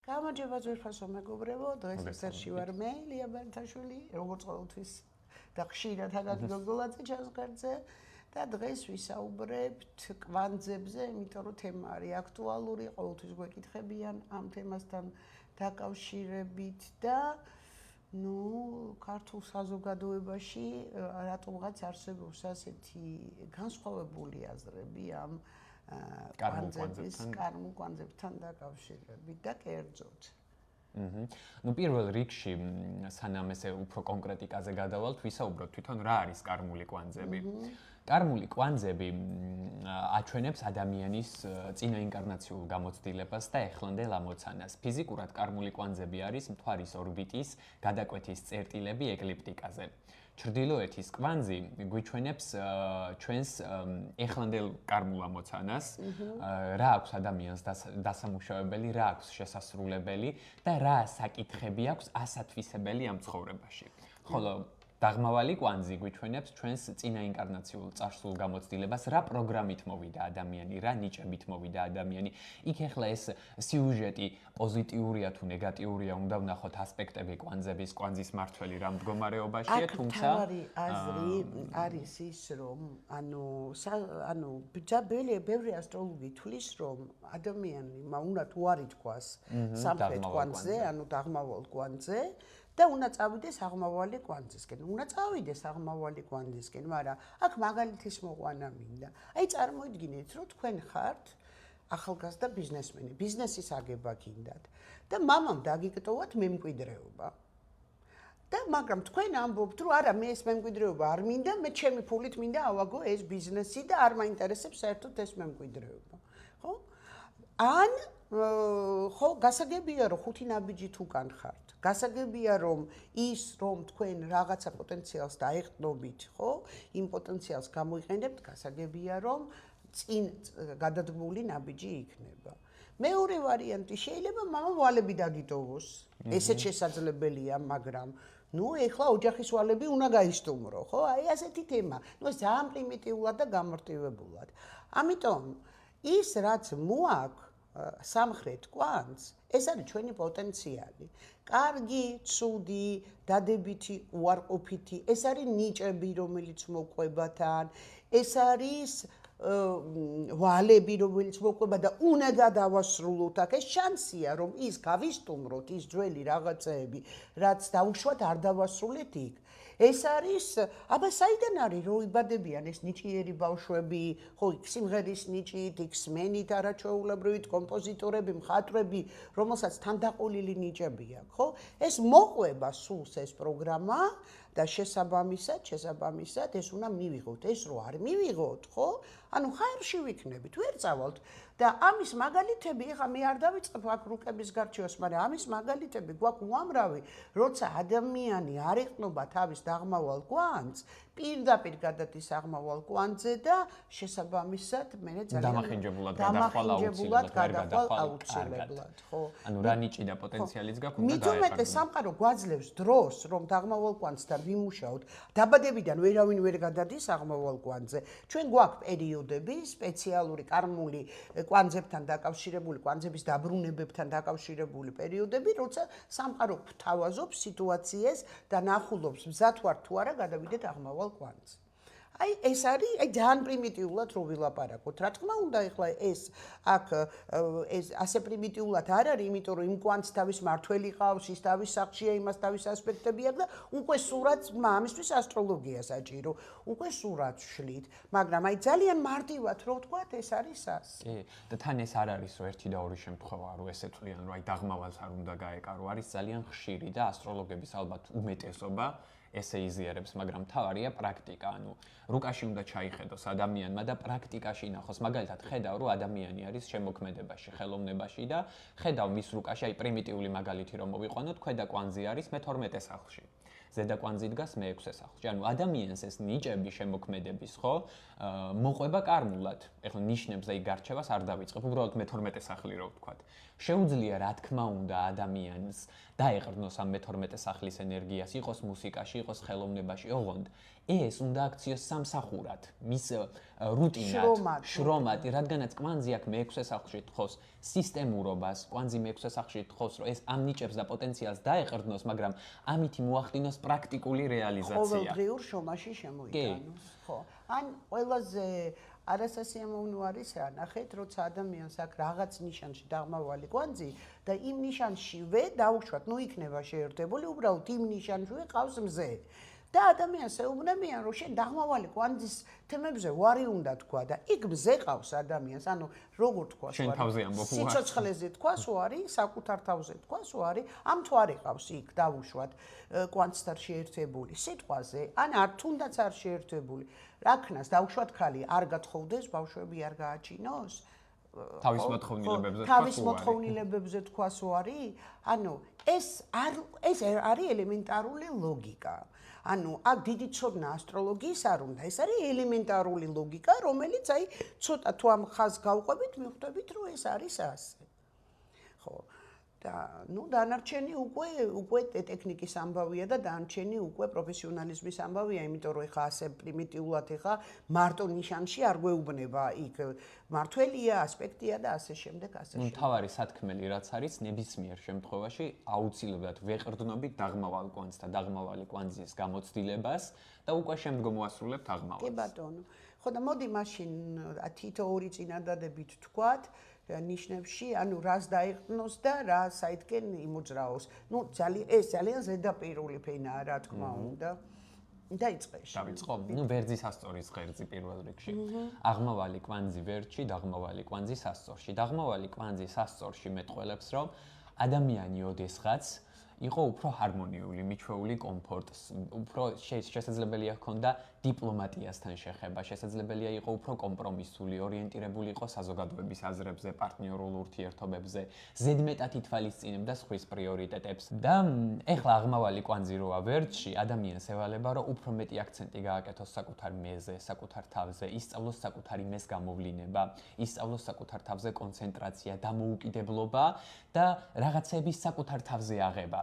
გამარჯობა ძვირფასო მეგობრებო, დღეს ეთერში ვარ მე, ლია ბერთაშვილი, როგორც ყოველთვის და ხშირად ჰაგაკი გოგოლაძე ჩანს გარზე და დღეს ვისაუბრებთ კვანძებზე, იმიტომ რომ თემა არის აქტუალური, ყოველთვის გვეკითხებიან ამ თემასთან დაკავშირებით და ქართულ საზოგადოებაში რატომღაც არსებობს ასეთი განსხვავებული აზრები ამ კვანძებთან დაკავშირებით და კერძოდ. პირველ რიგში, სანამ ესე უფრო კონკრეტიკაზე გადავალთ, ვისაუბროთ თვითონ რა არის კარმული კვანძები. კარმული კვანძები აჩვენებს ადამიანის წინაინკარნაციულ გამოცდილებას და ეხლანდელ ამოცანას. ფიზიკურად კარმული კვანძები არის მთვარის ორბიტის გადაკვეთის წერტილები ეკლიპტიკაზე. ჩრდილოეთის კვანძი გვიჩვენებს ჩვენს ეხლანდელ კარმულ ამოცანას, რა აქვს ადამიანს დასამუშავებელი, რა აქვს შესასრულებელი და რა საკითხები აქვს ასათვისებელი ამ ცხოვრებაში. ხოლო დაღმავალი კვანძი გვიჩვენებს ჩვენს წინაინკარნაციულ წარსულ გამოცდილებას, რა პროგრამით მოვიდა ადამიანი, რა ნიჭებით მოვიდა ადამიანი. იქ ახლა ეს სიუჟეტი პოზიტიურია თუ ნეგატიურია, უნდა ვნახოთ ასპექტები კვანძების, კვანძის მართველი რა მდგომარეობაშია, თუმცა თავარი აზრი არის ის, რომ ბევრი ასტროლოგი თვლის, რომ ადამიანი უნდა თუ არ ითქვას სამხრეთ კვანძზე, დაღმავალ კვანძზე და უნდა წავიდეს აღმავალი კვანძისკენ. უნდა წავიდეს აღმავალი კვანძისკენ, მაგრამ აქ მაგალითის მოყვანა მინდა. აი წარმოიდგინეთ, რომ თქვენ ხართ ახალგაზრდა ბიზნესმენი, ბიზნესის აგება გინდათ და მამამ დაგიკტოვათ მემკვიდრეობა. და მაგრამ თქვენ ამბობთ, რომ არა, მე ეს მემკვიდრეობა არ მინდა, მე ჩემი ფულით მინდა ავაგო ეს ბიზნესი და არ მაინტერესებს საერთოდ ეს მემკვიდრეობა. ხო? ან ხო, გასაგებია, რომ ხუთი ნაბიჯით უკან ხართ. გასაგებია, რომ თქვენ რაღაცა პოტენციალს დაეყრდნობით, ხო? იმ პოტენციალს გამოიყენებთ, გასაგებია, რომ წინ გადადგმული ნაბიჯი იქნება. მეორე ვარიანტი შეიძლება მამა ვალები დაგიტოვოს. ესეც შესაძლებელია, მაგრამ ეხლა ოჯახის ვალები უნდა გაისტუმრო, ხო? აი ასეთი თემა. ეს ძალიან პრიმიტიულად და გამორტივებულად. ამიტომ ის რაც მოაქვს სამხრეთ კვანძს, ეს არის ჩვენი პოტენციალი. კარგი, ცუდი, დადებითი, უარყოფითი, ეს არის ნიჭები, რომელიც მოყვებათან, ეს არის ვალები, რომელიც მოყვება და უნდა დავასრულოთ. აქ ეს შანსია, რომ ის გავისტუმროთ, ის ძველი რაღაცეები, რაც დაუშვათ არ დავასრულეთ იქ. ეს არის, აბა საიდან არის რომ იბადებიან ეს ნიჭიერი ბავშვები, ხო, სიმღერის ნიჭით, სმენით, არაჩვეულებრივით, კომპოზიტორები, მხატვრები, რომელსაც თანდაყოლილი ნიჭები აქვს, ხო? ეს მოყვება სულს ეს პროგრამა და შესაბამისად ეს უნდა მივიღოთ. ეს რო არ მივიღოთ, ხო? ხაერში ვიქნებით, ვერ წავალთ. და ამის მაგალითები, ეხლა მე არ დავიწყებ აქ რუკების გარჩევას, მაგრამ ამის მაგალითები გვაქვს უამრავი, როცა ადამიანი არ ეყრდნობა თავის დაღმავალ კვანძს, პირდაპირ გადადის აღმავალ კვანძზე და შესაბამისად მე დამახინჯებულად გადახვალ აუცილებლად, ხო? რა ნიჭი და პოტენციალიც გაქვს, უნდა მით უმეტეს სამყარო გვაძლევს დროს, რომ დაღმავალ კვანძთან ვიმუშაოთ. დაბადებიდან ვერავინ ვერ გადადის აღმავალ კვანძზე. ჩვენ გვაქვს პერიოდები, სპეციალური კარმული კვანძებთან დაკავშირებული, კვანძების დაბრუნებებთან დაკავშირებული პერიოდები, როცა სამყარო გვთავაზობს სიტუაციას და ნახულობს, მზად ვარ თუ არა გადავიდეთ აღმავალ კვანძს. აი ეს არის, ძალიან პრიმიტიულად რო ვილაპარაკოთ. რა თქმა უნდა, ეხლა ეს ასე პრიმიტიულად არ არის, იმიტომ რომ იმ კვანძს თავის მართველი ყავს, ის თავის სახლშია, იმას თავის ასპექტები აქვს და უკვე სურათს ამისთვის ასტროლოგია საჭირო. უკვე სურათს შლით, მაგრამ აი ძალიან მარტივად რო ვთქვათ, ეს არის ასე. კი, და თან ეს არ არის რომ ერთი და ორი შემთხვევა, რომ ესე თვლიან, რომ აი დაღმავალს არ უნდა გაეკარო, არის ძალიან ხშირი და ასტროლოგების ალბათ უმეტესობა ესე იზიარებს, მაგრამ თავარია პრაქტიკა, რუკაში უნდა ჩაიხედოს ადამიანმა და პრაქტიკაში ნახოს. მაგალითად, ხედავ, რომ ადამიანი არის შემოქმედებაში, ხელოვნებაში და ხედავ მის რუკაში, აი პრიმიტიული მაგალითი რომ მოვიყვანოთ, ქვედა კვანძი არის მე-12 სახლში. ზედა კვანძი დგას მე-6 სახლში. ანუ ადამიანს ეს ნიჭები შემოქმედების, ხო, მოყვება კარმულად. ეხლა ნიშნებს და იქ გარჩევას არ დავიწყებ, უბრალოდ მე-12 სახლი რო ვთქვათ. შეუძლია რა თქმა უნდა ადამიანს დაეყრდნოს ამ მე-12 სახლის ენერგიას, იყოს მუსიკაში, იყოს ხელოვნებაში, ოღონდ ეს უნდა აქციოს სამსახურად, მის რუტინად, შრომად, რადგანაც კვანძი აქ მე-6 სახლში თხოვს სისტემურობას, კვანძი მე-6 სახლში თხოვს, რომ ეს ამ ნიჭებს და პოტენციალს დაეყრდნოს, მაგრამ ამით მოახდინოს პრაქტიკული რეალიზაცია. ყოველდღიურ შრომაში შემოიტანოს, ხო. ან ყველაზე არასასიამოვნო არის რა, ნახეთ, როცა ადამიანს აქვს რაღაც ნიშანში დაღმავალი კვანძი და იმ ნიშანშივე დაუშვათ, ნუ იქნება შეერთებული, უბრალოდ იმ ნიშანშივე ყავს მზე. და ადამიანს ეუბნებიან, რომ შენ დაღმავალი კვანძის თემებზე ვარი უნდა თქვა და იქ მზე ყავს ადამიანს, ანუ როგორ თქვა შენ თავზე ამბობ ვარ. სიცოცხლეზე თქვას ვარი, საკუთარ თავზე თქვას ვარი, ამ თუ არ იყავს იქ დავუშვათ კვანძთან შეერთებული სიტყვაზე, ან არ თუნდაც არ შეერთებული. რა ქნას დავუშვათ ხალი არ გათხოვდეს, ბავშვები არ გააჩინოს? თავის მოთხოვნილებებზე თქვას თავის მოთხოვნილებებზე თქვას ვარი? ანუ ეს არის ელემენტარული ლოგიკა. ანუ აქ დიდი ცოდნა ასტროლოგიის არ უნდა. ეს არის ელემენტარული ლოგიკა, რომელიც აი ცოტა თუ ამ ხაზს გავყვებით, მიხვდებით, რომ ეს არის ასე. ხო. და ნუ დანარჩენი უკვე ტექნიკის ამბავია და დანარჩენი უკვე პროფესიონალიზმის ამბავია, იმიტომ რომ ეხა ასე პრიმიტიულად ეხა მარტო ნიშანში არ გვეუბნება იქ მართველია, ასპექტია და ასე შემდეგ, ასე შემდეგ. მთავარი სათქმელი რაც არის, ნებისმიერ შემთხვევაში აუცილებლად ვეყრდნობით დაღმავალ კვანძს და დაღმავალი კვანძის გამოცდილებას და უკვე შემდგომ ვასრულებთ აღმავალს. კი ბატონო. ხო და მოდი მაშინ თითო ორი წინადადებით ვთქვათ ნიშნებში, ანუ რას დაეყრდნოს და რა საითკენ იმოძრაოს. ნუ ეს ძალიან ზედაპირული ფენაა, რა თქმა უნდა. დაიწყე. დავიწყო. ნუ ვერძის ასწორის ღერძი პირველ რიგში. აღმავალი კვანძი ვერჩი, დაღმავალი კვანძი სასწორში. დაღმავალი კვანძი სასწორში მეტყველებს, რომ ადამიანი ოდესღაც იყო უფრო ჰარმონიული, მიჩვეული კომფორტს, უფრო შესაძლებელია ჰქონდა დიპლომატიასთან შეხება, შესაძლებელია იყო უფრო კომპრომისული, ორიენტირებული იყო საზოგადოების აზრებზე, პარტნიორულ ურთიერთობებზე, ზედმეტად ითვალისწინებდა სხვის პრიორიტეტებს. და ეხლა აღმავალი კვანძი როა ვერტში, ადამიანს ევალება, რომ უფრო მეტი აქცენტი გააკეთოს საკუთარ მეზე, საკუთარ თავზე, ისწავლოს საკუთარი მეს გამოვლინება, ისწავლოს საკუთარ თავზე კონცენტრაცია, დამოუკიდებლობა და რაღაცების საკუთარ თავზე აღება.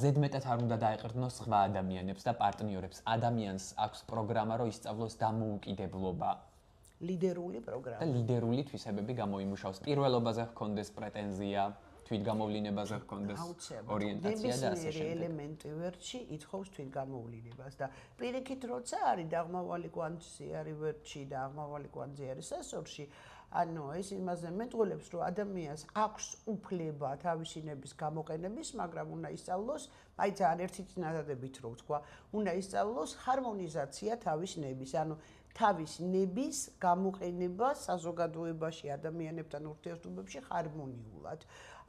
ზედმეტად არ უნდა დაეყრდნოს სხვა ადამიანებს და პარტნიორებს. ადამიანს აქვს პროგრამა, რომ ისწავლოს დამოუკიდებლობა. ლიდერული პროგრამა. და ლიდერული თვისებები გამოიმუშაოს. პირველობაზე ჰქონდეს პრეტენზია, თვითგამოვლინებაზე ჰქონდეს ორიენტაცია და ასე შემდეგ. ელემენტი ვერტში ითხოვს თვითგამოვლინებას და პირიქით როცა არის დაღმავალი კვანძი არის ვერტში და აღმავალი კვანძი არის სასწორში, ანუ ეს იმაზე მეტყველებს, რომ ადამიანს აქვს უფლება თავისი ნების გამოყენების, მაგრამ უნდა ისწავლოს, აი ძალიან ერთი წინადადებით რო ვთქვა, უნდა ისწავლოს ჰარმონიზაცია თავის ნების, ანუ თავის ნების გამოყენება საზოგადოებაში, ადამიანებთან ურთიერთობებში ჰარმონიულად.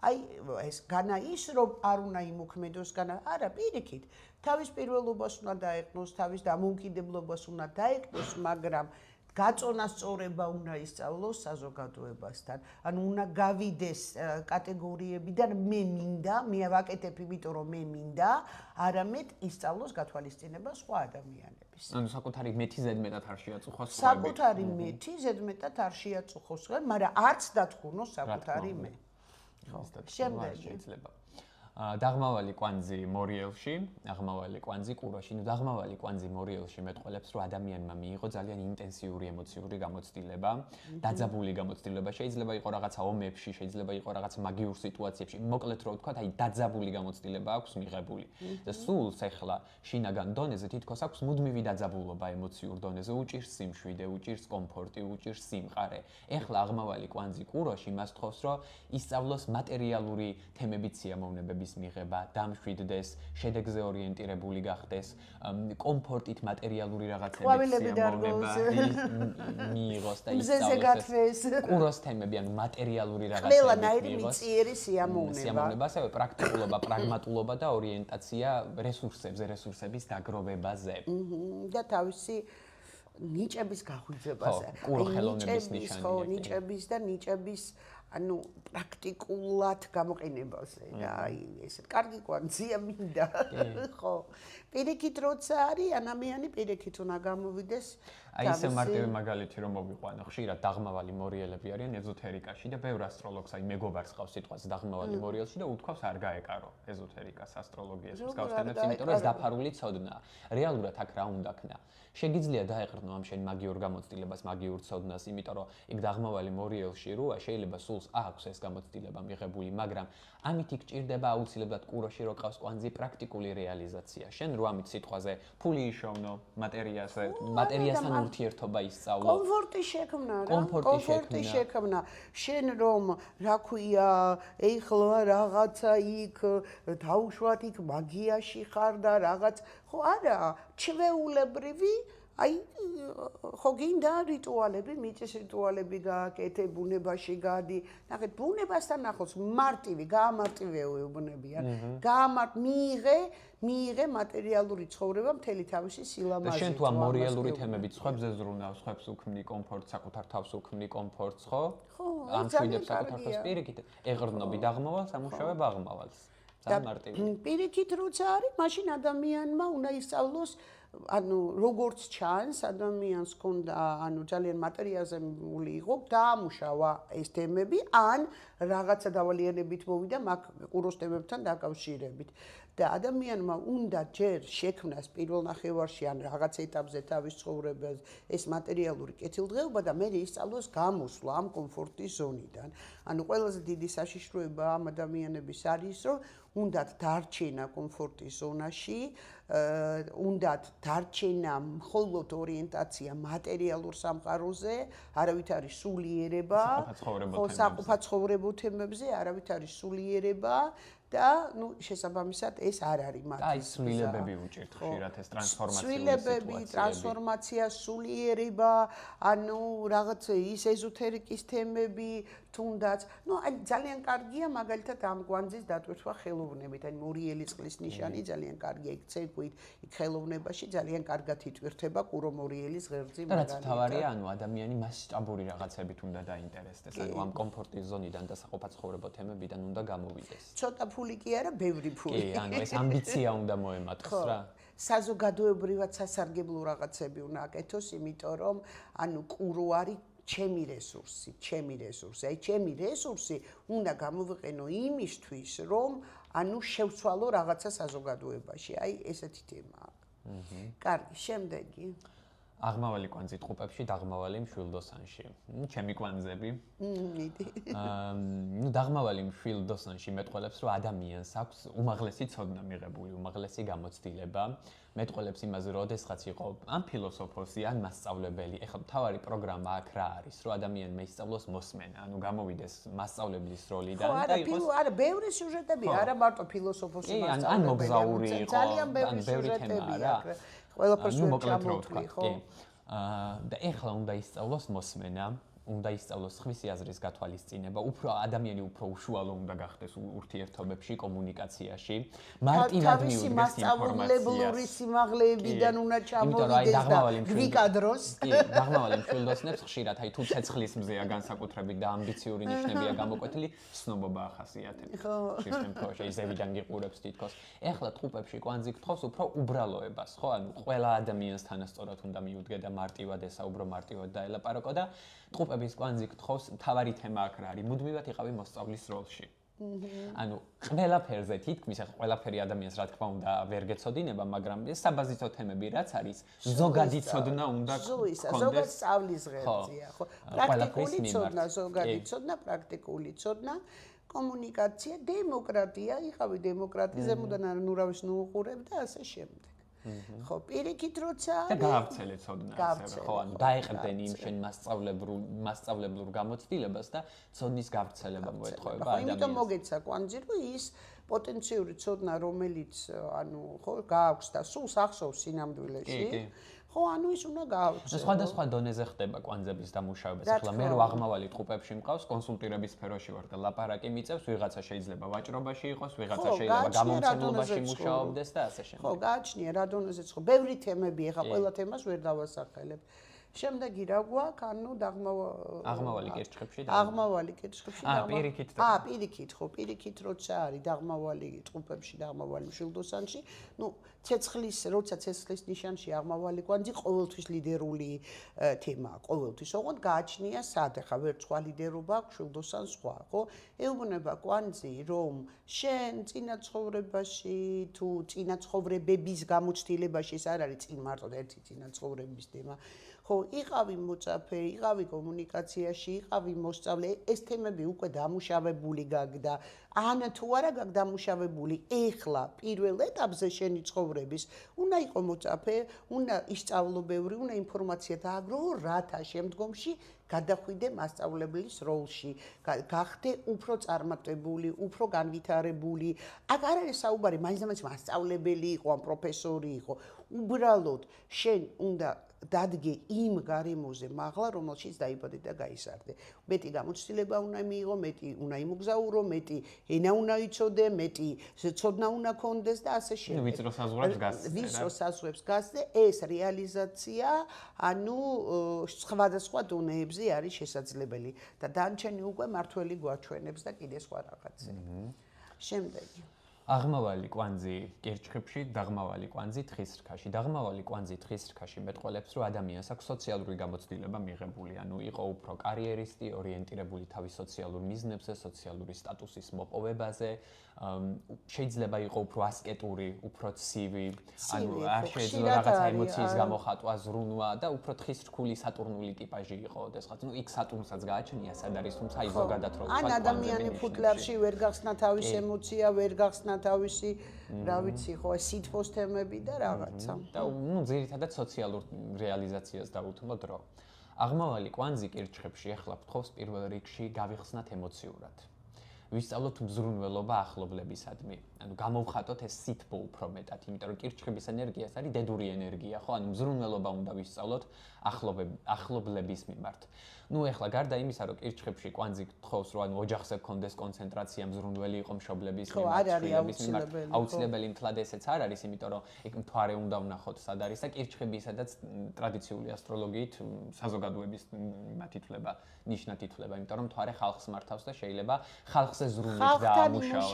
აი ეს განა ის რომ არ უნდა იმოქმედოს, განა არა, პირიქით, თავის პირველობას უნდა დაეყნოს, თავის დამოუკიდებლობას უნდა დაეყნოს, მაგრამ გაწონასწორება უნდა ისწავლოს საზოგადოებასთან. ანუ უნდა გავიდეს კატეგორიებიდან მე მინდა, მე ვაკეთებ იმიტომ რომ მე მინდა, არამედ ისწავლოს გათვალისწინება სხვა ადამიანების. ანუ საკუთარი მეტი ზედმეტად არ შეაწუხოს სხვები. საკუთარი მეტი ზედმეტად არ შეაწუხოს სხვები, მაგრამ არც დათქუნოს საკუთარი მე. ხო, შეიძლება. დაღმავალი კვანძი მორიელში, აღმავალი კვანძი კუროში. ნუ დაღმავალი კვანძი მორიელში მეტყველებს, რომ ადამიანმა მიიღო ძალიან ინტენსიური ემოციური გამოცდილება, დაძაბული გამოცდილება. შეიძლება იყოს რაღაცა ომებში, შეიძლება იყოს რაღაცა მაგიურ სიტუაციებში. მოკლედ რო ვთქვათ, აი დაძაბული გამოცდილება აქვს მიღებული. და სულს ეხლა შინაგან დონეზე თითქოს აქვს მუდმივი დაძაბულობა ემოციურ დონეზე, უჭირს სიმშვიდე, უჭირს კომფორტი, უჭირს სიმყარე. ეხლა აღმავალი კვანძი კუროში მას თხოვს, რომ ისწავლოს მატერიალური თემებით სიამოვნებების მიღება, დამშვიდდეს, შედეგზე ორიენტირებული გახდეს, კომფორტით მატერიალური რაღაცების სიამოვნება მიიღოს და ისწავლოს. კუროს თემები, ანუ მატერიალური რაღაცები მიიღოს. ყველანაირი მიწიერი სიამოვნება. სიამოვნება, ასევე პრაქტიკულობა, პრაგმატულობა და ორიენტაცია რესურსების დაგროვებაზე. და თავისი ნიჭების გაღვიძებაზე. კურო ხელოვნების ნიშანია. ნიჭების და ნიჭების ანუ პრაქტიკულად გამოყენებაზე და აი ესე კარგი კვანძია მინდა ხო პირიქით როცა არის ანამიანი პირიქით უნდა გამოვიდეს აი ესე მარტივი მაგალითი რომ მოვიყვანო ხშირად დაღმავალი მორიელები არიან ეზოთერიკაში და ბევრ ასტროლოგს აი მეგობარს ყავს სიტყვაზე დაღმავალი მორიელში და უთქვავს არ გაეკარო ეზოთერიკას ასტროლოგიას მსგავსებებს იმიტომ რომ ეს დაფარული ცოდნაა რეალურად აქ რა უნდა ქნა შეგიძლია დაეყრდნო ამ შენ მაგიურ გამოცდილებას მაგიურ ცოდნას იმიტომ რომ იქ დაღმავალი მორიელში როა შეიძლება სულს აქვს ეს გამოცდილება მიღებული მაგრამ ამით იქ ჭირდება აუცილებლად კუროში რო ყავს კვანძი პრაქტიკული რეალიზაცია შენ რო ამით სიტყვაზე ფული იშოვნო მატერიასთან ურთიერთობა ისწავლო კომფორტი შექმნა რა კომფორტი შექმნა შენ რომ რა ქვია ეხლა რაღაცა იქ დაუშვათ იქ მაგიაში ხარ და რაღაც ხო არა ჩვეულებრივი აი ხო გინდა რიტუალები, მიწის რიტუალები გააკეთე, ბუნებაში გადი. ნახეთ, ბუნებასთან ახლოს მარტივი, გაამარტივეო ბუნებიან. მიიღე მატერიალური ცხოვრება მთელი თავისი სილამაზით. და შენ თუ ამ მორიალური თემებით ხვებზე ზრუნავ, ხვებს უქმნი კომფორტს, საკუთარ თავს უქმნი კომფორტს, ხო? ამ შვიდებს საკუთარ თავს პირიქით ეღრდნობი დაღმავალს, ამუშავებ აღმავალს. ძალიან მარტივი. პირიქით როცა არის, მაშინ ადამიანმა უნდა ისწავლოს ანუ როგორც ჩანს ადამიანს ქონდა ანუ ძალიან მატერიაზე მული იყო დაამუშავა ეს თემები ან რაღაცა დავალიანებით მოვიდა მაგ ყუროს თემებთან დაკავშირებით და ადამიანმა უნდა ჯერ შექმნას პირველ ნახევარში ან რაღაც ეტაპზე თავის ცხოვრებას ეს მატერიალური კეთილდღეობა და მე ისწავლოს გამოსვლა ამ კომფორტის ზონიდან ანუ ყველაზე დიდი საშიშროება ამ ადამიანების არის რომ უნდათ დარჩენა კომფორტის ზონაში უნდათ დარჩენა მხოლოდ ორიენტაცია მატერიალურ სამყაროზე, არავით არის სულიერება, საყოფაცხოვრებო თემებზე, არავით არის სულიერება და ნუ შესაბამისად ეს არ არის მათი. აი სულილებები უჭირთ ხშირად ეს ტრანსფორმაციული სულილებები, ტრანსფორმაცია, სულიერება, ანუ რაღაც ის ეზოთერიკის თემები, თუნდაც, ნუ აი ძალიან კარგია მაგალითად ამ კვანძის დატვირთვა ხელოვნებით, აი მორიელი წყლის ნიშანი ძალიან კარგია იქ ცეკვით, იქ ხელოვნებაში ძალიან კარგად იტვირთება კურო მორიელის ღერძი მაგალითად. რაც თავარია, ანუ ადამიანი მასშტაბური რაღაცებით უნდა დაინტერესდეს, ანუ ამ კომფორტის ზონიდან და საყოფაცხოვრებო თემებიდან უნდა გამოვიდეს. ცოტა ფული კი არა, ბევრი ფული. კი, ანუ ეს ამბიცია უნდა მოემატოს რა. საზოგადოებრივად სასარგებლო რაღაცები უნდა აკეთოს, იმიტომ რომ ანუ კურო არის ჩემი რესურსი. აი ჩემი რესურსი უნდა გამოვიყენო იმისთვის, რომ ანუ შევცვალო რაღაცა საზოგადოებაში. აი ესეთი თემაა. კარგი, შემდეგი. აღმავალი კვანძი ტყუპებში, დაღმავალი მშვილდოსანში. ჩემი კვანძები. ნუ დაღმავალი მშვილდოსანში მეტყველებს, რომ ადამიანს აქვს უმაღლესი ცოდნა მიღებული, უმაღლესი გამოცდილება. მეტყველებს იმაზე, რომ ოდესღაც იყო ან ფილოსოფოსი, ან მასწავლებელი. ეხლა მთავარი პროგრამა აქ რა არის, რომ ადამიანმა ისწავლოს მოსმენა, ანუ გამოვიდეს მასწავლებლის როლიდან და იყოს არა, ბევრი სიუჟეტები, არა მარტო ფილოსოფოსი მასწავლებელი. ან მოგზაური იყო, ძალიან ბევრი სიუჟეტები აქვს. ყველაფერს მოკლედ ხო? და ეხლა უნდა ისწავლოს მოსმენა, უნდა ისწავლოს სხვისი აზრის გათვალისწინება, უფრო ადამიანი უფრო უშუალო უნდა გახდეს ურთიერთობებში, კომუნიკაციაში, მარტივად მიუდგეს მასწავლებლური სიმაღლეებიდან უნდა ჩამოვიდეს და გვიკადროს. კი, დაღმავალი მშვილდოსნებს ხშირად აი თუ ცეცხლის მზეა განსაკუთრებით და ამბიციური ნიშნებია გამოკვეთილი, სნობობა ახასიათებს. შემთხვევაში ზევიდან გიყურებს თითქოს. ეხლა ტყუპებში კვანძი გთხოვს უფრო უბრალოებას, ხო? ანუ ყველა ადამიანს თანასწორად უნდა მიუდგე და მარტივად ესაუბრო, მარტივად დაელაპარაკო და ტყუპების კვანძი გთხოვს, მთავარი თემა აქ რა არის, მუდმივად იყავი მოსწავლის როლში. ანუ ყველაფერზე თითქმის ახლა ყველაფერი ადამიანს რა თქმა უნდა ვერ გეცოდინება, მაგრამ ეს საბაზისო თემები რაც არის, ზოგადი ცოდნა უნდა გქონდეს. ზოგადად სწავლის ღერძია, ხო? პრაქტიკული ცოდნა, ზოგადი ცოდნა, პრაქტიკული ცოდნა, კომუნიკაცია, დემოკრატია, იყავი დემოკრატი ზემოდან არ ნურავის ნუუყურებ და ასე შემდეგ. ხო, პირიქით როცა და გაავრცელე ცოდნა ასე, ხო, ანუ დაეყრდენი იმ შენ მასწავლებლურ გამოცდილებას და ცოდნის გავრცელება მოეთხოვება ადამიანს. იმიტომ მოგეცა კვანძი, რომ ის პოტენციური ცოდნა, რომელიც ანუ ხო, გააქვს და სულს ახსოვს სინამდვილეში. ხო, ანუ ის უნდა გაავრცელოს. სხვადასხვა დონეზე ხდება კვანძების დამუშავება. ახლა მე რო აღმავალი ტყუპებში მყავს, კონსულტირების სფეროში ვარ და ლაპარაკი მიწევს, ვიღაცა შეიძლება ვაჭრობაში იყოს, ვიღაცა შეიძლება გამომცემლობაში მუშაობდეს და ასე შემდეგ. ხო, გააჩნია რა დონეზეც ხო. ბევრი თემები, ეხლა ყველა თემას ვერ დავასახელებ. შემდეგი რა გვაქვს? ანუ აღმავალი კირჩხებში პირიქით ხო, პირიქით როცა არის დაღმავალი ჯგუფებში, დაღმავალი მშვილდოსანში, ცეცხლის, როცა ცეცხლის ნიშანში აღმავალი კვანძი ყოველთვის ლიდერული თემაა, ყოველთვის. ოღონდ გააჩნია სად, ახლა ვერც სხვა ლიდერობა აქვს, მშვილდოსან სხვა, ხო? ეუბნება კვანძი, რომ შენ წინა ცხოვრებაში თუ წინა ცხოვრებების გამოცდილებაში ეს არ არის წინ მარტო ერთი წინა ცხოვრების თემა. ხო, იყავი მოწაფე, იყავი კომუნიკაციაში, იყავი მოსწავლე, ეს თემები უკვე დამუშავებული გაგდა. ან თუ არა გაგ დამუშავებული, ეხლა პირველ ეტაპზე შენი ცხოვრების უნდა იყო მოწაფე, უნდა ისწავლობევრი, უნდა ინფორმაცია დააგროვო, რათა შემდგომში გადახვიდე მასწავლებლის როლში, გახდე უფრო წარმატებული, უფრო განვითარებული. აქ არ არის საუბარი, მაინც მასწავლებელი იყო, ან პროფესორი იყო. უბრალოდ შენ უნდა დადგე იმ გარემოზე მაღლა, რომელშიც დაიბადე და გაიზარდე. მეტი გამოცდილება უნდა მიიღო, მეტი უნდა იმოგზაურო, მეტი ენა უნდა იცოდე, მეტი ცოდნა უნდა კონდეს და ასე შემდეგ. ვიწრო საზღვრებს გასცე. ვიწრო საზღვრებს გასცე, ეს რეალიზაცია, ანუ სხვადასხვა დონეებზე არის შესაძლებელი და დანარჩენი უკვე მართველი გვაჩვენებს და კიდე სხვა რაღაცები. შემდეგი აღმავალი კვანძი კირჩხებში, დაღმავალი კვანძი თხისრქაში. დაღმავალი კვანძი თხისრქაში მეტყველებს, რომ ადამიანს აქვს სოციალური გამოცდილება მიღებული, ანუ იყო უფრო კარიერისტი, ორიენტირებული თავის სოციალურ მიზნებზე, სოციალური სტატუსის მოპოვებაზე, შეიძლება იყო უფრო ასკეტური, უფრო ცივი, ანუ არ შეიძლება რაღაცა ემოციის გამოხატვა, ზრუნვა და უფრო თხისრქული სატურნული ტიპაჟი იყო, ოდესღაც. იქ სატურნსაც გააჩნია, სად არის, თუმცა აი ზოგადად რო ან ადამიანი ფუტლარში ვერ გახსნა თავის ემოცია, ვერ გახსნა თავისი, რა ვიცი, ხო, სითბოს თემები და რაღაცა. და ძირითადად სოციალურ რეალიზაციას დაუთმო დრო. აღმავალი კვანძი კირჩხებში ახლა ფთხოვს პირველ რიგში გავიხსნათ ემოციურად. ვისწავლოთ მზრუნველობა ახლობლებისადმი. ანუ გამოვხატოთ ეს სითბო უფრო მეტად, იმიტომ რომ კირჩხების ენერგიას არის დედური ენერგია, ხო? ანუ მზრუნველობა უნდა ვისწავლოთ ახლობლების მიმართ. ეხლა გარდა იმისა, რომ კირჩხებში კვანძი გთხოვს, რომ ანუ ოჯახზე გქონდეს კონცენტრაცია, მზრუნველი იყო მშობლების მიმართ, შვილების მიმართ, აუცილებელი მთლად ესეც არ არის, იმიტომ რომ იქ მთვარე უნდა ვნახოთ, სად არის და კირჩხები სადაც ტრადიციული ასტროლოგიით საზოგადოების მათითვლება, ნიშნად ითვლება, იმიტომ რომ მთვარე ხალხს მართავს და შეიძლება ხალხზე ზრუნვით დაამუშავოს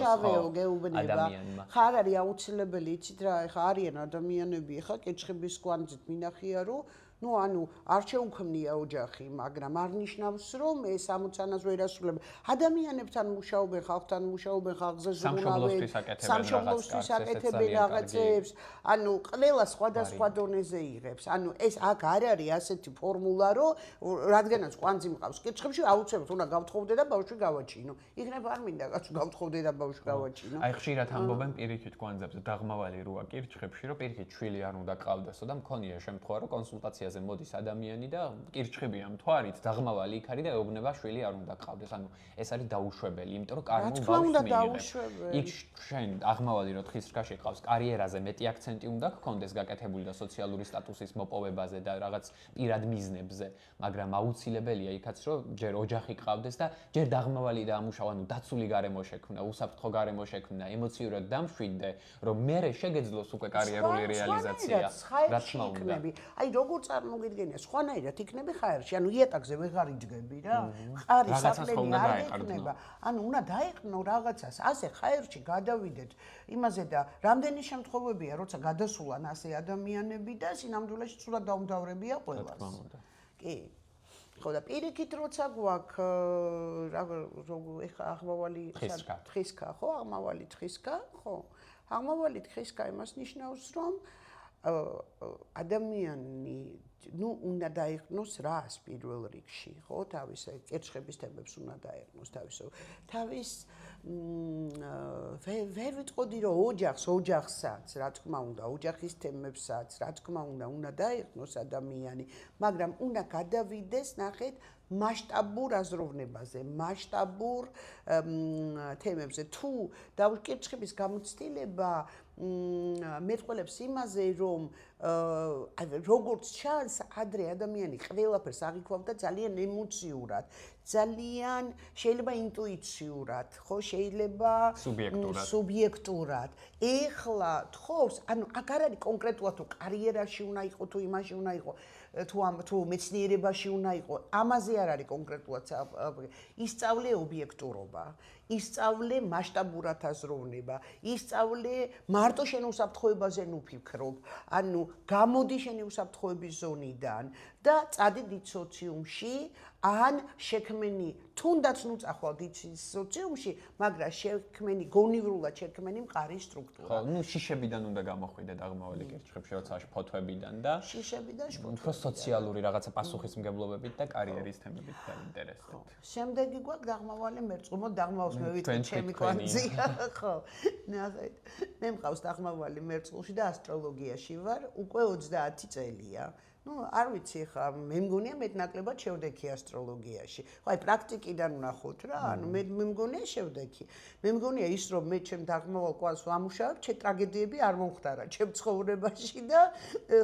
ადამიანმა. ხარ არის აუცილებელი, იცით რა, ეხა არიან ადამიანები, ეხა კირჩხების კვანძით მინახია, რომ ანუ არ შეუქმნია ოჯახი, მაგრამ არ ნიშნავს, რომ ეს 60-ანას ვერ ასრულებ. ადამიანებთან მუშაობენ, ხალხთან მუშაობენ, ხალხზე ზრუნავენ, სამშობლოსთვის აკეთებენ რაღაცებს. ანუ ყველა სხვადასხვა დონეზე იღებს. ანუ ეს აქ არ არის ასეთი ფორმულა, რომ რადგანაც კვანძი მყავს კირჩხებში, აუცილებლად უნდა გავთხოვდე და ბავშვი გავაჩინო. იქნებ არ მინდა კაცო გავთხოვდე და ბავშვი გავაჩინო. აი ხშირად ამბობენ პირიქით კვანძებზე დაღმავალი როა კირჩხებში, რომ პირიქით შვილი არ უნდა ყავდესო და მქონია შემთხვევა, რომ კონსულტაციაზე მოდის ადამიანი და კირჩხებია მთვარით, დაღმავალი იქ არის და ეუბნება შვილი არ უნდა ყავდეს. ანუ ეს არის დაუშვებელი, იმიტომ რომ კარგულ ბავშვს მიიღებს. იქ შენ დაღმავალი რო თხისრქაში ყავს, კარიერაზე მეტი აქცენტი უნდა გქონდეს გაკეთებული და სოციალური სტატუსის მოპოვებაზე და რაღაც პირად მიზნებზე, მაგრამ აუცილებელია იქაც რომ ჯერ ოჯახი ყავდეს და ჯერ დაღმავალი დაამუშავა, ანუ დაცული გარემო შექმნა, უსაფრთხო გარემო შექმნა, ემოციურად დამშვიდე, რომ მერე შეგეძლოს უკვე კარიერული რეალიზაცია. რა თქმა უნდა. აი როგორ წარმოგიდგენია, სხვანაირად იქნები ხაერში, ანუ იატაკზე ვეღარ იჯგები რა. ხარი საკლები არ იქნება. ანუ უნდა დაეყნო რაღაცას, ასე ხაერში გადავიდეთ იმაზე და რამდენი შემთხვევებია, როცა გადასულან ასე ადამიანები და სინამდვილეში ცუდად დაუმთავრებია ყველას. კი. ხო და პირიქით როცა გვაქვს ეხა აღმავალი თხისკა, ხო, აღმავალი თხისკა, ხო. აღმავალი თხისკა იმას ნიშნავს, რომ ადამიანი უნდა დაიყნოს რას პირველ რიგში, ხო, თავის კირჩხების თემებს უნდა დაიყნოს თავის ვერ ვიტყოდი რომ ოჯახსაც, რა თქმა უნდა, ოჯახის თემებსაც, რა თქმა უნდა დაიყნოს ადამიანი, მაგრამ უნდა გადავიდეს, ნახეთ, მასშტაბურ აზროვნებაზე, მასშტაბურ თემებზე. თუ კირჩხების გამოცდილება მეტყველებს იმაზე, რომ როგორც ჩანს, ადრე ადამიანი ყველაფერს აღიქვავდა ძალიან ემოციურად, ძალიან შეიძლება ინტუიციურად, ხო, შეიძლება სუბიექტურად. ეხლა თხოვს, ანუ აქ არ არის კონკრეტულად თუ კარიერაში უნდა იყო, თუ იმაში უნდა იყო, თუ მეცნიერებაში უნდა იყო, ამაზე არ არის კონკრეტულად. ისწავლე ობიექტურობა, ისწავლე მასშტაბურად აზროვნება, ისწავლე მარტო შენ უსაფრთხოებაზე ნუ ფიქრობ, ანუ გამოდი შენი უსაფრთხოების ზონიდან და წადი დიდ სოციუმში, ან შექმენი, თუნდაც ნუ წახვალ დიდ სოციუმში, მაგრამ შექმენი გონივრულად შექმენი მყარი სტრუქტურა. ხო, ნუ შიშებიდან უნდა გამოხვიდე დაღმავალი კირჩხებში, როცა ფოთვებიდან და შიშებიდან უფრო სოციალური რაღაცა პასუხისმგებლობებით და კარიერის თემებით დაინტერესდეთ. შემდეგი გვაქვს დაღმავალი მერწყულ, მოდ დაღმავს მე ვიტყვი ჩემი კვანძია, ხო. ნახეთ, მე მყავს დაღმავალი მერწყულში და ასტროლოგიაში ვარ, უკვე 30 წელია. Ну, არ ვიცი ხა, მე მგონია მეტნაკლებად შევდექი ასტროლოგიაში. ხო, აი პრაქტიკიდან ვნახოთ რა, ანუ მე მგონია შევდექი. მე მგონია ის რომ მე ჩემ დაღმავალ კვანს ვამუშავებ, ჩემ ტრაგედიები არ მომხდარა ჩემ ცხოვრებაში და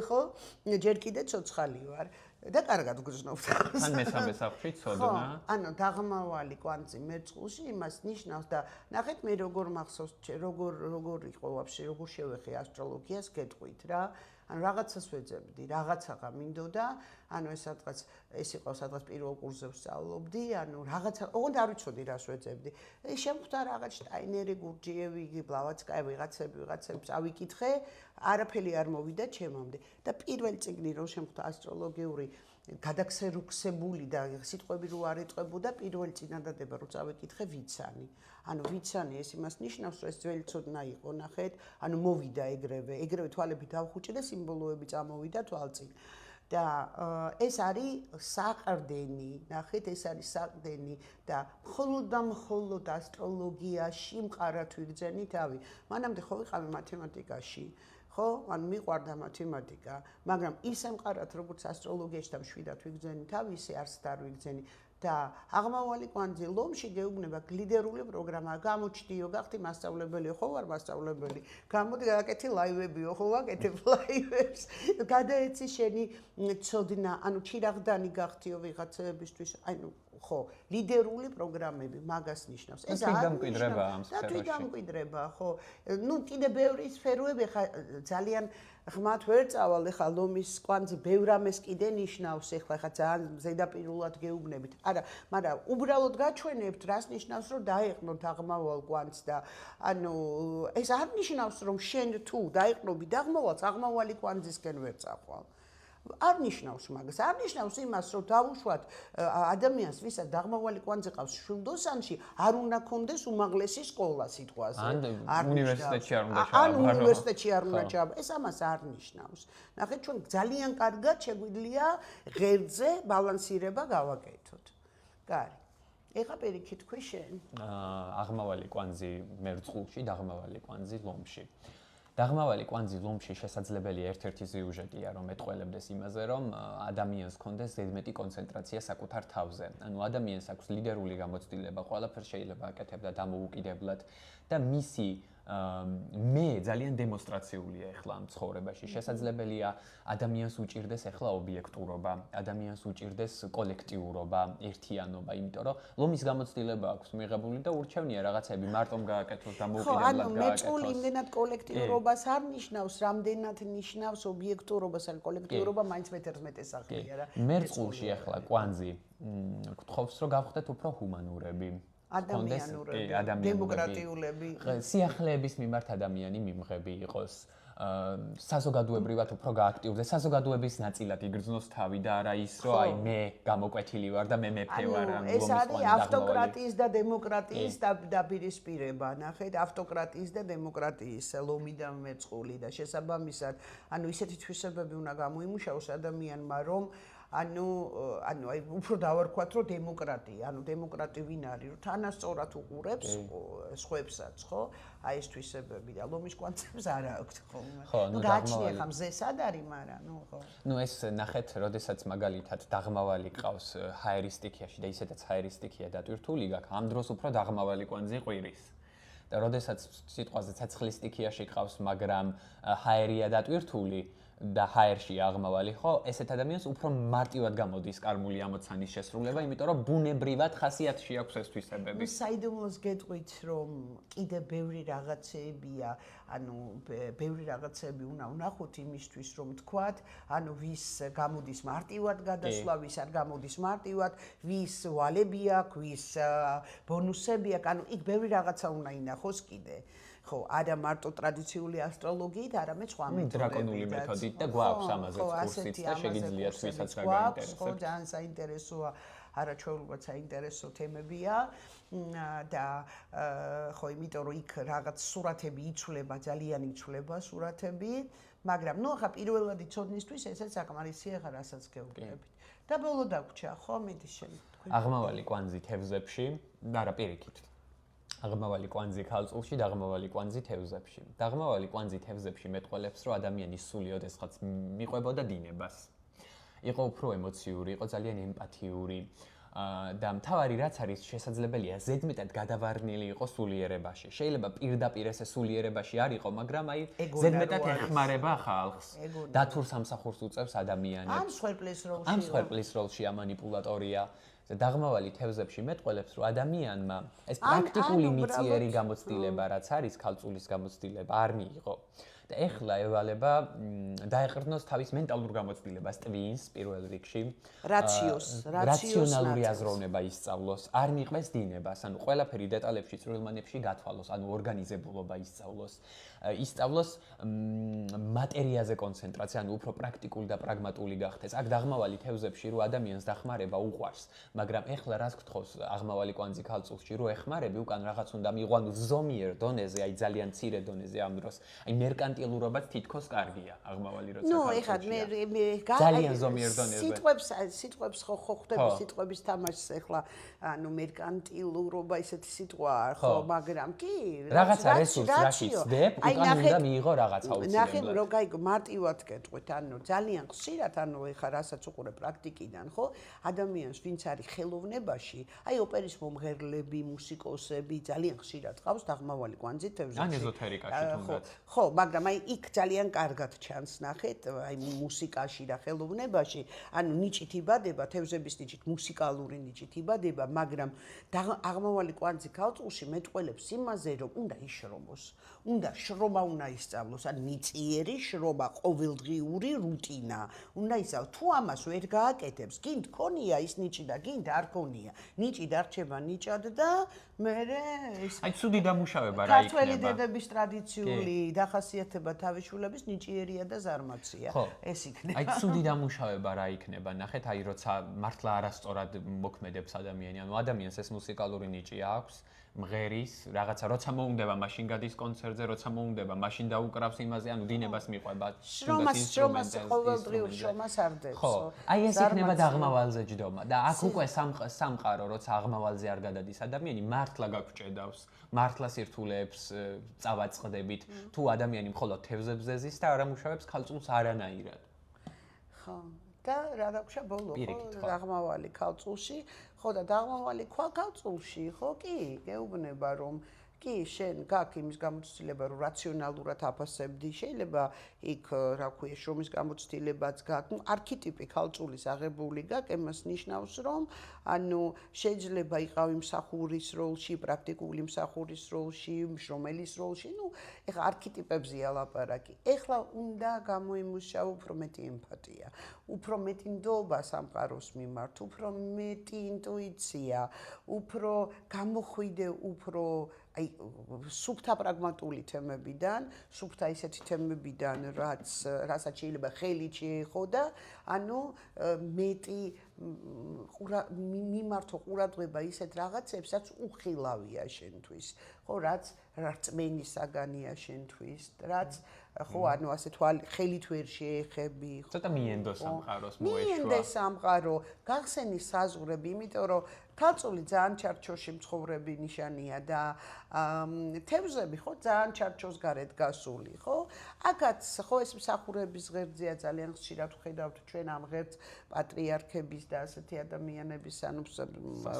ხო, ჯერ კიდე ცოცხალი ვარ. და კარგად გგზნობთ. ან მესამე სახლში ცოდნა. ანუ დაღმავალი კვანძი მერწყულში იმას ნიშნავს და ნახეთ მე როგორ მახსოვს, როგორ იყო ვაფშე, როგორ შევეხე ასტროლოგიას გეტყვით რა. ანუ რაღაცას ვეძებდი, რაღაცაა მინდოდა, ანუ ეს იყო სადღაც პირველ კურსზე ვსწავლობდი, ანუ რაღაცა, ოღონდ არ ვიცოდი რას ვეძებდი. შემხვდა რაღაც შტაინერი, გურჯიევი, ბლავაცკაია, ვიღაცებს ავიკითხე, არაფერი არ მოვიდა ჩემამდე. და პირველი წიგნი რომ შემხვდა ასტროლოგიური გადაქსერუქსებული და სიტყვები რო არ ეტყვებოდა, პირველი წინადადება რო წავიკითხე ვიცანი. ანუ ვიცანი ეს იმას ნიშნავს, რომ ეს ძველი ცოდნა იყო, ნახეთ, ანუ მოვიდა ეგრევე თვალები დავხუჭე და სიმბოლოები წამოვიდა თვალწინ. და ეს არის საყრდენი, ნახეთ, ეს არის საყრდენი და მხოლოდ ასტროლოგიაში მყარად ვიგრძენი თავი. მანამდე ხო ვიყავი მათემატიკაში. ხო, ანუ მიყვარდა მათემატიკა, მაგრამ ისე მყარად როგორც ასტროლოგიაში და მშვიდად ვიგრძენი თავი, ისე არსად არ ვიგრძენი. და აღმავალი კვანძი ლომში გეუბნება გლიდერული პროგრამა, გამოჩდიო, გახდი მასწავლებელი, ხო ვარ მასწავლებელი. გამოდი გააკეთე ლაივებიო, ხო ვაკეთებ ლაივებს. გადაეცი შენი ცოდნა, ანუ ჩირაღდანი გახდიო ვიღაცებისთვის, ანუ ხო, ლიდერული პროგრამები მაგას ნიშნავს. ეს არ დამკვიდრება ამ სფეროში. და თვითდამკვიდრება, ხო. ნუ კიდე ბევრი სფეროები ხა ძალიან ღმათ ვერ წავალ, ეხლა ლომის კვანძი ბევრ ამას კიდე ნიშნავს, ეხლა ძალიან ზედაპირულად გეუბნებით. არა, მაგრამ უბრალოდ გაჩვენებთ, რას ნიშნავს, რომ დაეყნოთ აღმავალ კვანძს და ანუ ეს არ ნიშნავს, რომ შენ თუ დაეყნობი დაღმავალს, აღმავალი კვანძისკენ ვერ წახვალ. არ ნიშნავს მაგას, არ ნიშნავს იმას, რომ დავუშვათ ადამიანს, ვისაც დაღმავალი კვანძი ყავს შულდოსანში, არ უნდა კონდეს უმაღლესი სკოლა სიტყვაზე. ან უნივერსიტეტში არ უნდა ჩააბარო. ან უნივერსიტეტში არ უნდა ჩააბარო. ეს ამას არ ნიშნავს. ნახეთ, ჩვენ ძალიან კარგად შეგვიძლია ღერძზე ბალანსირება გავაკეთოთ. კარი. ეხლა პირიქით თქვი შენ. აღმავალი კვანძი მერწყულში, დაღმავალი კვანძი ლომში. დაღმავალი კვანძი ლომში შესაძლებელია ერთ-ერთი სიუჟეტია, რომ ეტყველებდეს იმაზე, რომ ადამიანს ჰქონდეს ზედმეტი კონცენტრაცია საკუთარ თავზე. ანუ ადამიანს აქვს ლიდერული გამოცდილება, ყველაფერს შეიძლება აკეთებდა დამოუკიდებლად და მისი მე ძალიან დემონსტრაციულია ეხლა ამ ცხოვრებაში. შესაძლებელია ადამიანს უჭირდეს ეხლა ობიექტურობა, ადამიანს უჭირდეს კოლექტიურობა, ერთიანობა, იმიტომ რომ ლომის გამოცდილება აქვს მიღებული და ურჩევნია რაღაცები მარტომ გააკეთოს და მოუკიდებლად გააკეთოს. ხო, ანუ მეწული იმდენად კოლექტიურობას არ ნიშნავს, რამდენად ნიშნავს ობიექტურობას, ან კოლექტიურობა მაინც მე-11 სახლია რა. მერწყულში ეხლა კვანძი გთხოვს, რომ გავხდეთ უფრო ჰუმანურები. ადამიანურები, დემოკრატიულები, სიახლეების მიმართ ადამიანი მიმღები იყოს, საზოგადოებრივად უფრო გააქტიურდეს, საზოგადოების ნაწილად იგრძნოს თავი და არა ის, რომ აი მე გამოკვეთილი ვარ და მე მეფე ვარ. ეს არის ავტოკრატიის და დემოკრატიის დაპირისპირება, ნახეთ, ავტოკრატიის და დემოკრატიის ლომი და მერწყული და შესაბამისად, ანუ ისეთი თვისებები უნდა გამოიმუშაოს ადამიანმა, რომ ანუ აი უფრო დავარქვათ, რომ დემოკრატია, ანუ დემოკრატი ვინ არის, რომ თანასწორად უყურებს სხვებსაც, ხო? აი ეს თვისებები და ლომის კვანძებს არ აქვს ხოლმე. ნუ გააჩნია ხა მზე სად არის, მაგრამ ნუ ხო. ნუ ეს ნახეთ, როდესაც მაგალითად დაღმავალი ყავს ჰაერისტიკიაში და ისედაც ჰაერისტიკია დატვირთული გაქვს, ამ დროს უფრო დაღმავალი კვანძი ყვირის. და როდესაც სიტყვაზე ცეცხლისტიკიაში ყავს, მაგრამ ჰაერია დატვირთული, და ჰაერში აღმავალი, ხო, ესეთ ადამიანს უფრო მარტივად გამოდის კარმული ამოცანის შესრულება, იმიტომ რომ ბუნებრივად ხასიათში აქვს ეს თვისებები. საიდუმლოს გეტყვით, რომ კიდე ბევრი რაღაცეებია, ანუ ბევრი რაღაცეები უნდა ვნახოთ იმისთვის, რომ თქვათ, ანუ ვის გამოდის მარტივად გადასვლა, ვის არ გამოდის მარტივად, ვის ვალები აქვს, ვის ბონუსები აქვს, ანუ იქ ბევრი რაღაცა უნდა ინახოს კიდე. ხო, არა მარტო ტრადიციული ასტროლოგიით, არამედ სხვა მეთოდებით. დრაკონული მეთოდით და გვაქვს ამაზეც კურსიც და შეგიძლიათ ვისაც რა გაინტერესებს. ხო, ძალიან საინტერესოა, არაჩვეულებრივად საინტერესო თემებია და ხო, იმიტომ რომ იქ რაღაც სურათები იცვლება, ძალიან იცვლება სურათები, მაგრამ ნუ ახლა პირველადი ცოდნისთვის ესეც საკმარისია ხარ, რასაც გეუბნებით. და ბოლო დაგვრჩა, ხო, მიდის შენ. აღმავალი კვანძი თევზებში, არა პირიქით. აღმავალი კვანძი ქალწულში და აღმავალი კვანძი თევზებში. და აღმავალი კვანძი თევზებში მეტყველებს, რომ ადამიანის სული ოდესღაც მიყვებოდა დინებას. იყო უფრო ემოციური, იყო ძალიან ემპათიური და მთავარი რაც არის შესაძლებელია ზედმეტად გადავარნილი იყოს სულიერებაში. შეიძლება პირდაპირ ესე სულიერებაში არ იყო, მაგრამ აი ზედმეტად ეხმარება ხალხს. დათურ სამსახურს უწევს ადამიანებს. ამ სვერპლის როლშია მანიპულატორია. დაღმავალი თევზებში მეტყველებს, რომ ადამიანმა ეს პრაქტიკული მიწიერი გამოცდილება, რაც არის ქალწულის გამოცდილება, არ მიიღო. და ეხლა ევალება დაეყრდნოს თავის მენტალურ გამოცდილებას ტვინს პირველ რიგში. რაციონალური აზროვნება ისწავლოს, არ მიყვეს დინებას, ანუ ყველაფერი დეტალებში წვრილმანებში გათვალოს, ანუ ორგანიზებულობა ისწავლოს. ისწავლოს მატერიაზე კონცენტრაცია, ანუ უფრო პრაქტიკული და პრაგმატული გახდეს. აქ დაღმავალი თევზებში რო ადამიანს დახმარება უყვარს, მაგრამ ეხლა რას გთხოვს აღმავალი კვანძი ქალწულში, რო ეხმარები უკან რაღაც უნდა მიიღო, ანუ ზომიერ დონეზე, აი ძალიან მცირე დონეზე ამ დროს. აი მერკანტილურობაც თითქოს კარგია აღმავალი როცა ნუ ეხლა მე ძალიან ზომიერ დონეზე. სიტყვებს ხო ხვდები სიტყვების თამაშს ეხლა ანუ მერკანტილურობა ისეთი სიტყვაა ხო, მაგრამ კი რაღაცა რესურს რაში ცდებ, უკან უნდა მიიღო რაღაცა უცილებლად. ნახე რომ გაიგო მარტივად გეტყვით, ანუ ძალიან ხშირად ანუ ეხლა რასაც უყურებ პრაქტიკიდან, ხო? ადამიანს ვინც არის ხელოვნებაში, აი ოპერის მომღერლები, მუსიკოსები ძალიან ხშირად ყავს დაღმავალი კვანძი თევზებში. ან ეზოთერიკაში თუნდაც. ხო, მაგრამ აი იქ ძალიან კარგად ჩანს, ნახეთ, აი მუსიკაში და ხელოვნებაში, ანუ ნიჭით იბადება, თევზების ნიჭით, მუსიკალური ნიჭით იბადება, მაგრამ აღმავალი კვანძი ქალწულში მეტყველებს იმაზე, რომ უნდა იშრომოს. უნდა შრომა უნდა ისწავლოს, ან მიწიერი შრომა, ყოველდღიური რუტინა. უნდა ისწავლოს. თუ ამას ვერ გააკეთებს, გინდ ქონია ის ნიჭი და გინდ არ ქონია. ნიჭი დარჩება ნიჭად და მერე ეს აი ცუდი დამუშავება რა იქნება. ქართველი დედების ტრადიციული დახასიათება თავისშვილების ნიჭიერია და ზარმაცია. ეს იქნება. აი ცუდი დამუშავება რა იქნება. ნახეთ, აი როცა მართლა არასწორად მოქმედებს ადამიანი, ანუ ადამიანს ეს მუსიკალური ნიჭი აქვს. მღერის, რაღაცა როცა მოუნდება, მაშინ გადის კონცერტზე, როცა მოუნდება, მაშინ დაუკრავს იმაზე, ანუ დინებას მიყვება. შრომას ყოველდღიურ შრომას არ დებს. ხო, აი ეს იქნება დაღმავალზე ჯდომა და აქ უკვე სამყარო, როცა აღმავალზე არ გადადის ადამიანი, მართლა გაგვჭედავს, მართლა სირთულეებს წავაწყდებით, თუ ადამიანი მხოლოდ თევზებზე ზის და არ ამუშავებს ქალწულს არანაირად. ხო. და რა დაგვრჩა ბოლო, ხო, დაღმავალი ქალწულში, ხო და დაღმავალი ქალწულში, ხო კი, გეუბნება რომ კი, შენ გაქვს იმის გამოცდილება, რომ რაციონალურად აფასებდი, შეიძლება იქ, რა ქვია, შრომის გამოცდილებაც გაქვს, არქეტიპი ქალწულის აღებული გაქვს, იმას ნიშნავს, რომ ანუ შეიძლება იყავი მსახურის როლში, პრაქტიკული მსახურის როლში, მშრომელის როლში, ნუ ეხლა არქეტიპებზია ლაპარაკი. ეხლა უნდა გამოიმუშაო უფრო მეტი ემპათია, უფრო მეტი ნდობა სამყაროს მიმართ, უფრო მეტი ინტუიცია, უფრო გამოხვიდე, უფრო აი სუფთა პრაგმატული თემებიდან, სუფთა ისეთი თემებიდან, რასაც შეიძლება ხელით შეეხო და ანუ მეტი მიმართო ყურადღება ისეთ რაღაცებს, რაც უხილავია შენთვის, ხო, რაც რწმენის საგანია შენთვის, რაც ხო, ანუ ასე ხელით ვერ შეეხები, ხო. ცოტა მიენდო სამყაროს მოეშვა. მიენდე სამყარო, გახსენი საზღვრები, იმიტომ რომ ქალწული ძალიან ჩარჩოში მცხოვრები ნიშანია და თევზები ხო ძალიან ჩარჩოს გარეთ გასული, ხო? აქაც ხო ეს მსახურების ღერძია ძალიან ხშირად ვხედავთ ჩვენ ამ ღერძს პატრიარქების და ასეთი ადამიანების ანუ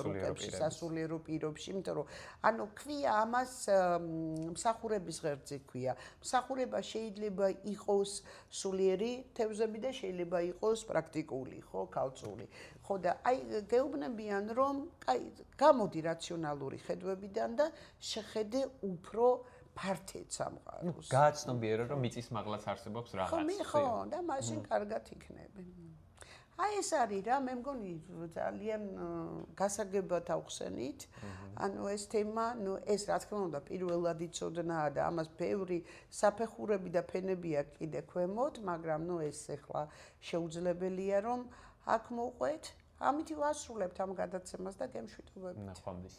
რუკებში სასულიერო პირობებში, იმიტომ რომ ანუ ქვია ამას მსახურების ღერძი ქვია. მსახურება შეიძლება იყოს სულიერი თევზები და შეიძლება იყოს პრაქტიკული, ხო, ქალწული. ხო და აი გეუბნებიან რომ აი გამოდი რაციონალური ხედვებიდან და შეხედე უფრო ფართედ სამყაროს. გააცნობიერო რომ მიწის მაღლაც არსებობს რაღაც. ხო, და მაშინ კარგად იქნება. აი ეს არის რა, მე მგონი ძალიან გასაგებად ავხსენით. ანუ ეს თემა, ნუ ეს რა თქმა უნდა პირველად იცოდნაა და ამას ბევრი საფეხურები და ფენები აქვს კიდე ქვემოთ, მაგრამ ნუ ეს ახლა შეუძლებელია რომ აქ მოვყვეთ. ამით ვასრულებთ ამ გადაცემას და გემშვიდობებით. ნახვამდის.